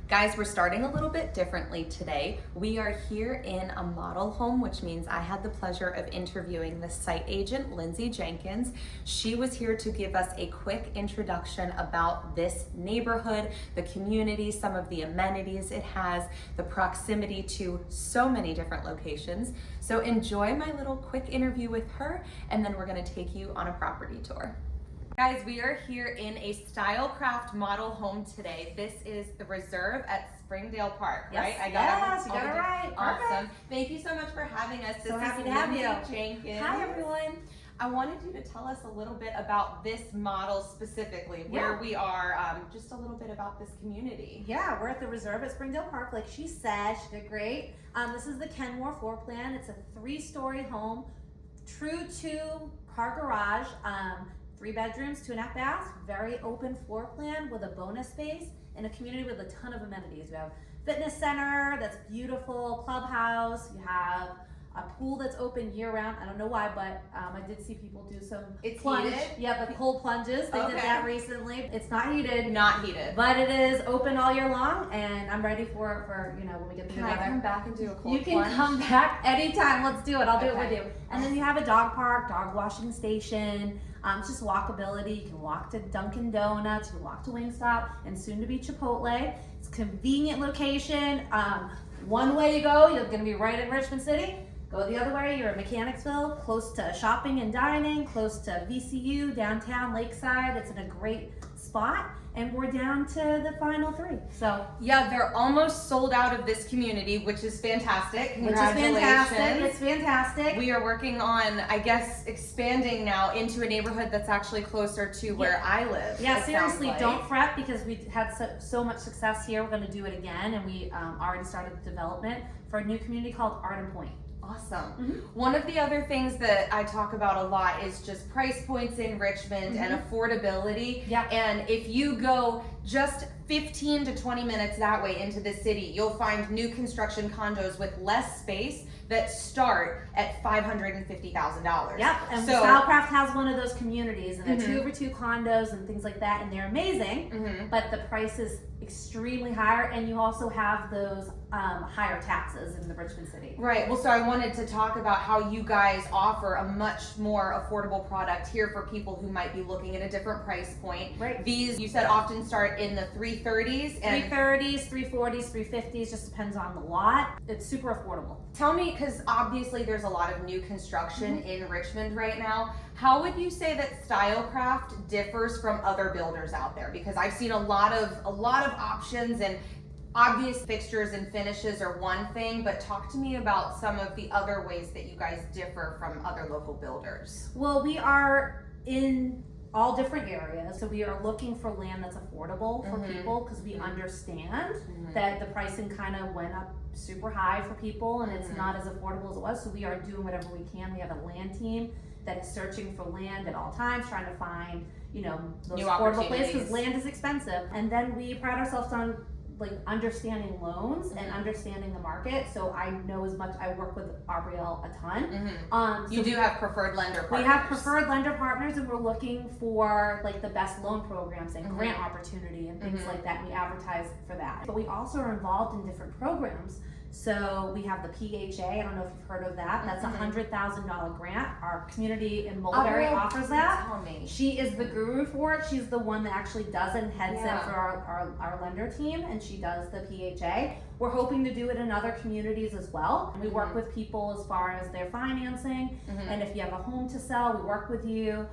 Guys, we're starting a little bit differently today. We are here in a model home, which means I had the pleasure of interviewing the site agent, Lindsey Jenkins. She was here to give us a quick introduction about this neighborhood, the community, some of the amenities it has, the proximity to so many different locations. So enjoy my little quick interview with her, and then we're gonna take you on a property tour. Guys, we are here in a Stylecraft model home today. This is the Reserve at Springdale Park, right? Yes, you got it right. Awesome. Perfect. Thank you so much for having us. So happy to have you. Lindsey Jenkins. Hi, everyone. I wanted you to tell us a little bit about this model specifically, where we are, just a little bit about this community. Yeah, we're at the Reserve at Springdale Park. Like she said, she did great. This is the Kenmore floor plan. It's a 3-story home, true 2-car garage. 3 bedrooms, 2.5 baths, very open floor plan with a bonus space and a community with a ton of amenities. We have fitness center that's beautiful, clubhouse, you have a pool that's open year round. I don't know why, but I did see people do some plunge. Heated? Yeah, the cold plunges. They did that recently. It's not heated. Not heated. But it is open all year long, and I'm ready for when we get together. Can I come back and do a cold You can plunge? come back anytime. Let's do it. I'll do it with Okay. you. And then you have a dog park, dog washing station. It's just walkability. You can walk to Dunkin' Donuts, you can walk to Wingstop, and soon to be Chipotle. It's a convenient location. One way you go, you're gonna be right in Richmond City. Go the other way, you're in Mechanicsville, close to shopping and dining, close to VCU, downtown, Lakeside. It's in a great spot. And we're down to the final 3. So yeah, they're almost sold out of this community, which is fantastic. Which is Congratulations. fantastic. It's fantastic. We are working on, I guess, expanding now into a neighborhood that's actually closer to where I live. Yeah, it seriously, sounds like. don't fret because we had so much success here. We're going to do it again, and we already started development for a new community called Arden Point. Awesome. Mm-hmm. One of the other things that I talk about a lot is just price points in Richmond and affordability. Yeah. And if you go just 15 to 20 minutes that way into the city, you'll find new construction condos with less space that start at $550,000. Yep, and so, Stylecraft has one of those communities, and they're 2-over-2 condos and things like that, and they're amazing, but the price is extremely higher, and you also have those higher taxes in the Richmond City. Right. Well, so I wanted to talk about how you guys offer a much more affordable product here for people who might be looking at a different price point. Right. These, you said, often start in the 330s and 330s, 340s, 350s, just depends on the lot. It's super affordable. Tell me, because obviously there's a lot of new construction in Richmond right now. How would you say that Stylecraft differs from other builders out there? Because I've seen a lot of options, and obvious fixtures and finishes are one thing, but talk to me about some of the other ways that you guys differ from other local builders. Well, we are in all different areas, so we are looking for land that's affordable for people because we understand that the pricing kind of went up super high for people and it's not as affordable as it was, so we are doing whatever we can. We have a land team that is searching for land at all times, trying to find those New affordable places because opportunities. land is expensive. And then we pride ourselves on understanding loans and understanding the market. So I know as much. I work with Aubrielle a ton. You do have preferred lender partners. We have preferred lender partners, and we're looking for the best loan programs and grant opportunity and things like that. And we advertise for that. But we also are involved in different programs. So we have the PHA. I don't know if you've heard of that. That's a $100,000 grant. Our community in Mulberry offers that. Tell me. She is the guru for it. She's the one that actually does it and heads it for our lender team, and she does the PHA. We're hoping to do it in other communities as well. And we work with people as far as their financing, and if you have a home to sell, we work with you.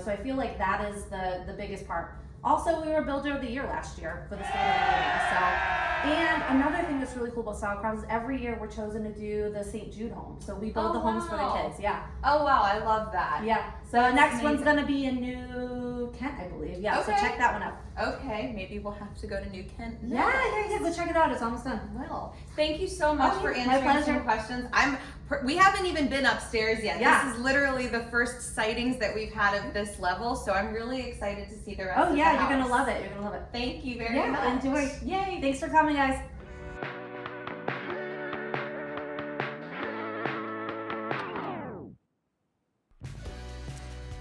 So I feel like that is the biggest part. Also, we were Builder of the Year last year for the state of Indiana. And another thing that's really cool about Stylecraft is every year we're chosen to do the St. Jude home. So we build the homes for the kids. Yeah. Oh wow, I love that. Yeah. So next one's gonna be in New Kent, I believe. Yeah. So check that one out. Okay, maybe we'll have to go to New Kent. Yeah. Go check it out. It's almost done. Well, thank you so much for answering pleasure. some questions. We haven't even been upstairs yet. Yeah. This is literally the first sightings that we've had of this level, so I'm really excited to see the rest of the you're house. gonna love it. You're gonna love it. Thank you very much. Yeah, enjoy. Yay! Thanks for coming, guys.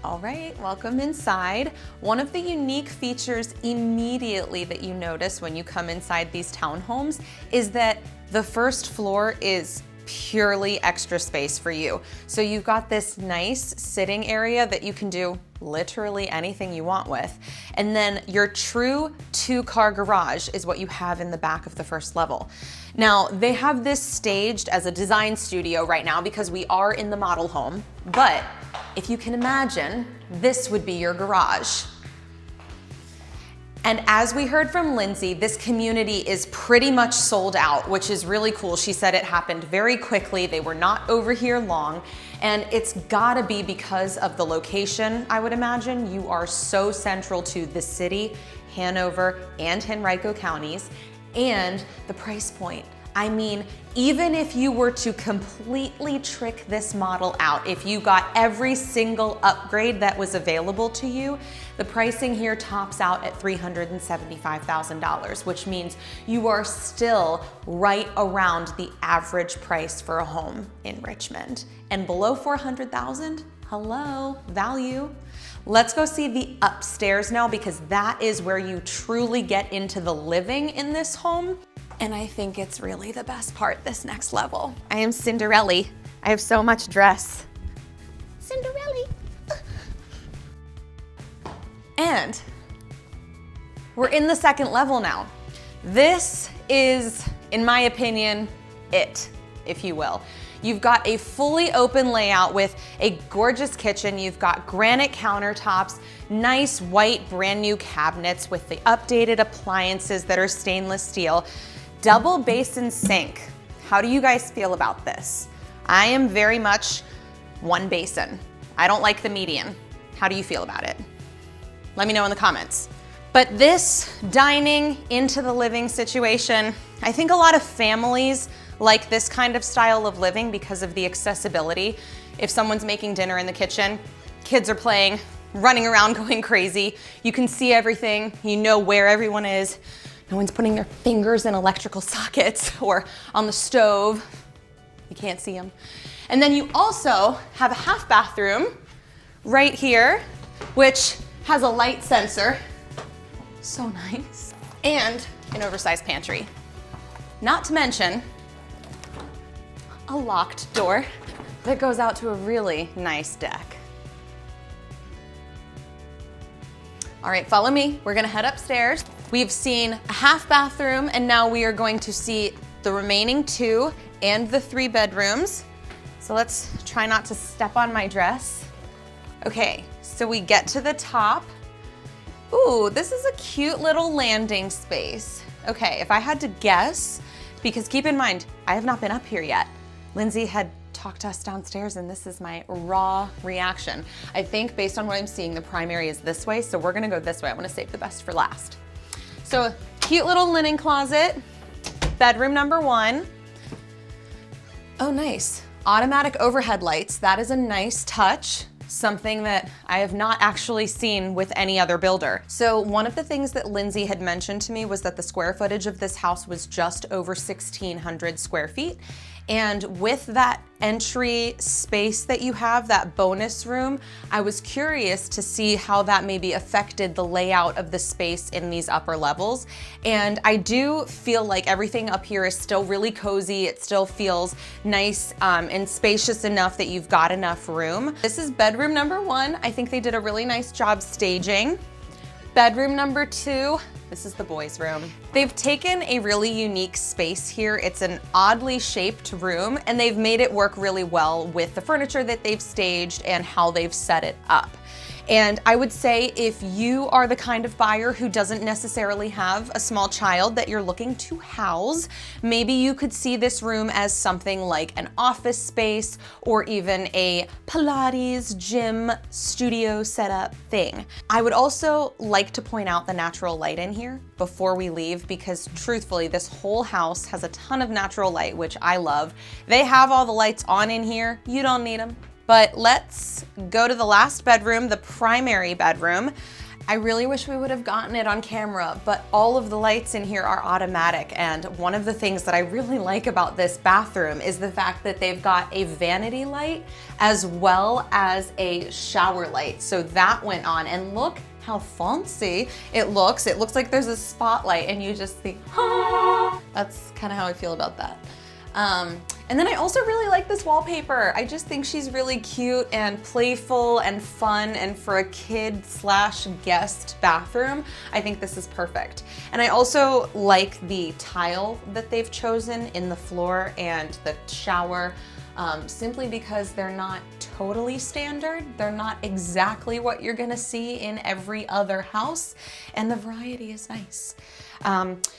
All right, welcome inside. One of the unique features immediately that you notice when you come inside these townhomes is that the first floor is purely extra space for you. So you've got this nice sitting area that you can do literally anything you want with. And then your true 2-car garage is what you have in the back of the first level. Now, they have this staged as a design studio right now because we are in the model home, but if you can imagine, this would be your garage. And as we heard from Lindsey, this community is pretty much sold out, which is really cool. She said it happened very quickly. They were not over here long. And it's gotta be because of the location, I would imagine. You are so central to the city, Hanover, and Henrico counties, and the price point. I mean, even if you were to completely trick this model out, if you got every single upgrade that was available to you, the pricing here tops out at $375,000, which means you are still right around the average price for a home in Richmond. And below $400,000, hello, value. Let's go see the upstairs now because that is where you truly get into the living in this home. And I think it's really the best part, this next level. I am Cinderella. I have so much dress. Cinderella. And we're in the second level now. This is, in my opinion, it, if you will. You've got a fully open layout with a gorgeous kitchen. You've got granite countertops, nice white brand new cabinets with the updated appliances that are stainless steel. Double basin sink. How do you guys feel about this? I am very much one basin. I don't like the median. How do you feel about it? Let me know in the comments. But this dining into the living situation, I think a lot of families like this kind of style of living because of the accessibility. If someone's making dinner in the kitchen, kids are playing, running around going crazy, you can see everything, you know where everyone is. No one's putting their fingers in electrical sockets or on the stove. You can't see them. And then you also have a half bathroom right here, which has a light sensor. So nice. And an oversized pantry. Not to mention a locked door that goes out to a really nice deck. All right, follow me. We're gonna head upstairs. We've seen a half bathroom and now we are going to see the remaining 2 and the 3 bedrooms. So let's try not to step on my dress. Okay, so we get to the top. Ooh, this is a cute little landing space. Okay, if I had to guess, because keep in mind, I have not been up here yet. Lindsey had talked to us downstairs and this is my raw reaction. I think based on what I'm seeing, the primary is this way, so we're gonna go this way. I wanna save the best for last. So a cute little linen closet, bedroom number 1. Oh, nice. Automatic overhead lights, that is a nice touch. Something that I have not actually seen with any other builder. So one of the things that Lindsey had mentioned to me was that the square footage of this house was just over 1,600 square feet. And with that entry space that you have, that bonus room, I was curious to see how that maybe affected the layout of the space in these upper levels. And I do feel like everything up here is still really cozy. It still feels nice and spacious enough that you've got enough room. This is bedroom number 1. I think they did a really nice job staging. Bedroom number 2, this is the boys' room. They've taken a really unique space here. It's an oddly shaped room and they've made it work really well with the furniture that they've staged and how they've set it up. And I would say if you are the kind of buyer who doesn't necessarily have a small child that you're looking to house, maybe you could see this room as something like an office space or even a Pilates gym studio setup thing. I would also like to point out the natural light in here before we leave because truthfully, this whole house has a ton of natural light, which I love. They have all the lights on in here. You don't need them. But let's go to the last bedroom, the primary bedroom. I really wish we would have gotten it on camera, but all of the lights in here are automatic. And one of the things that I really like about this bathroom is the fact that they've got a vanity light as well as a shower light. So that went on, and look how fancy it looks. It looks like there's a spotlight and you just think, ah. That's kind of how I feel about that. And then I also really like this wallpaper. I just think she's really cute and playful and fun, and for a kid/guest bathroom, I think this is perfect. And I also like the tile that they've chosen in the floor and the shower, simply because they're not totally standard. They're not exactly what you're gonna see in every other house, and the variety is nice.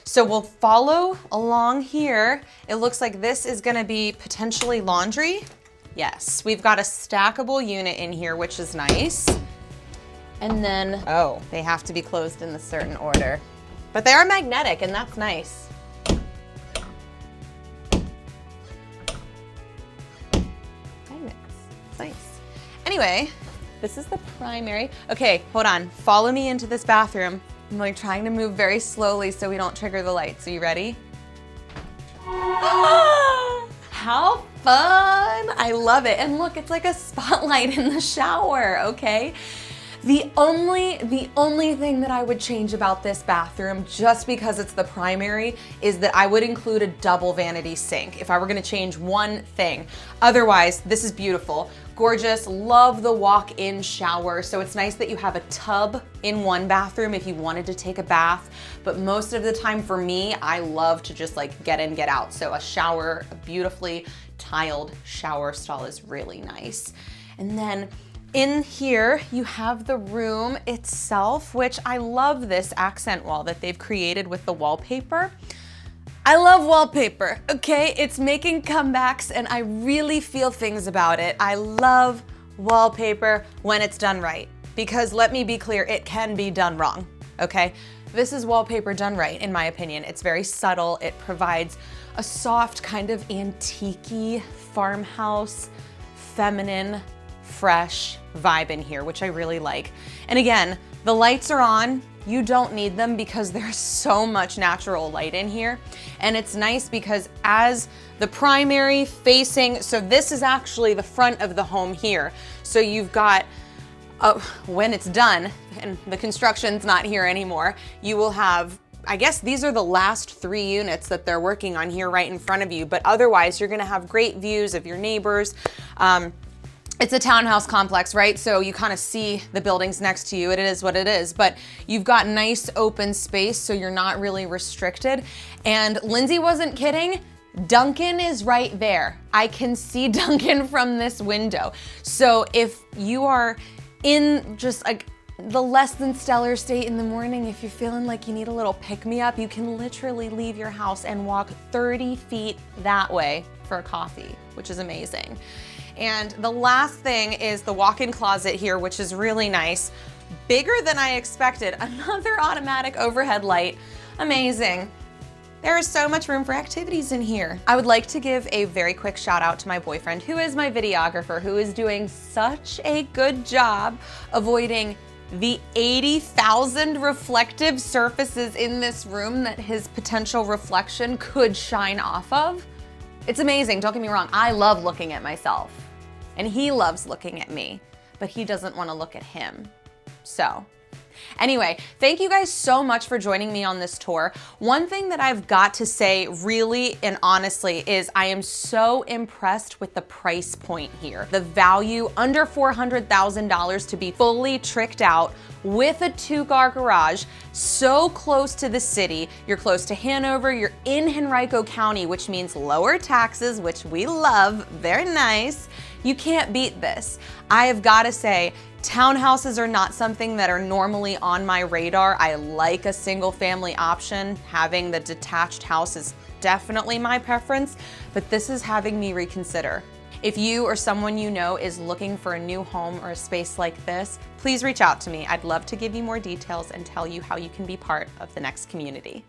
So we'll follow along here. It looks like this is gonna be potentially laundry. Yes, we've got a stackable unit in here, which is nice. And then, oh, they have to be closed in a certain order. But they are magnetic, and that's nice. Nice. Anyway, this is the primary. Okay, hold on. Follow me into this bathroom. I'm like trying to move very slowly so we don't trigger the lights. Are you ready? How fun! I love it. And look, it's like a spotlight in the shower, okay? The only thing that I would change about this bathroom, just because it's the primary, is that I would include a double vanity sink if I were gonna change one thing. Otherwise, this is beautiful, gorgeous, love the walk-in shower. So it's nice that you have a tub in one bathroom if you wanted to take a bath. But most of the time for me, I love to just like get in, get out. So a shower, a beautifully tiled shower stall is really nice. And then in here, you have the room itself, which I love this accent wall that they've created with the wallpaper. I love wallpaper, okay? It's making comebacks and I really feel things about it. I love wallpaper when it's done right, because let me be clear, it can be done wrong, okay? This is wallpaper done right, in my opinion. It's very subtle. It provides a soft kind of antique-y farmhouse, feminine, fresh vibe in here, which I really like. And again, the lights are on. You don't need them because there's so much natural light in here. And it's nice because as the primary facing, so this is actually the front of the home here. So you've got, when it's done and the construction's not here anymore, you will have, I guess these are the last 3 units that they're working on here right in front of you, but otherwise you're gonna have great views of your neighbors. It's a townhouse complex, right? So you kind of see the buildings next to you. It is what it is, but you've got nice open space, so you're not really restricted. And Lindsay wasn't kidding. Duncan is right there. I can see Duncan from this window. So if you are in just like the less than stellar state in the morning, if you're feeling like you need a little pick-me-up, you can literally leave your house and walk 30 feet that way for a coffee, which is amazing. And the last thing is the walk-in closet here, which is really nice. Bigger than I expected. Another automatic overhead light. Amazing. There is so much room for activities in here. I would like to give a very quick shout out to my boyfriend, who is my videographer, who is doing such a good job avoiding the 80,000 reflective surfaces in this room that his potential reflection could shine off of. It's amazing, don't get me wrong. I love looking at myself. And he loves looking at me, but he doesn't want to look at him. So anyway, thank you guys so much for joining me on this tour. One thing that I've got to say really and honestly is I am so impressed with the price point here. The value, under $400,000 to be fully tricked out with a 2-car garage, so close to the city. You're close to Hanover, you're in Henrico County, which means lower taxes, which we love, very nice. You can't beat this. I have got to say, townhouses are not something that are normally on my radar. I like a single family option. Having the detached house is definitely my preference, but this is having me reconsider. If you or someone you know is looking for a new home or a space like this, please reach out to me. I'd love to give you more details and tell you how you can be part of the next community.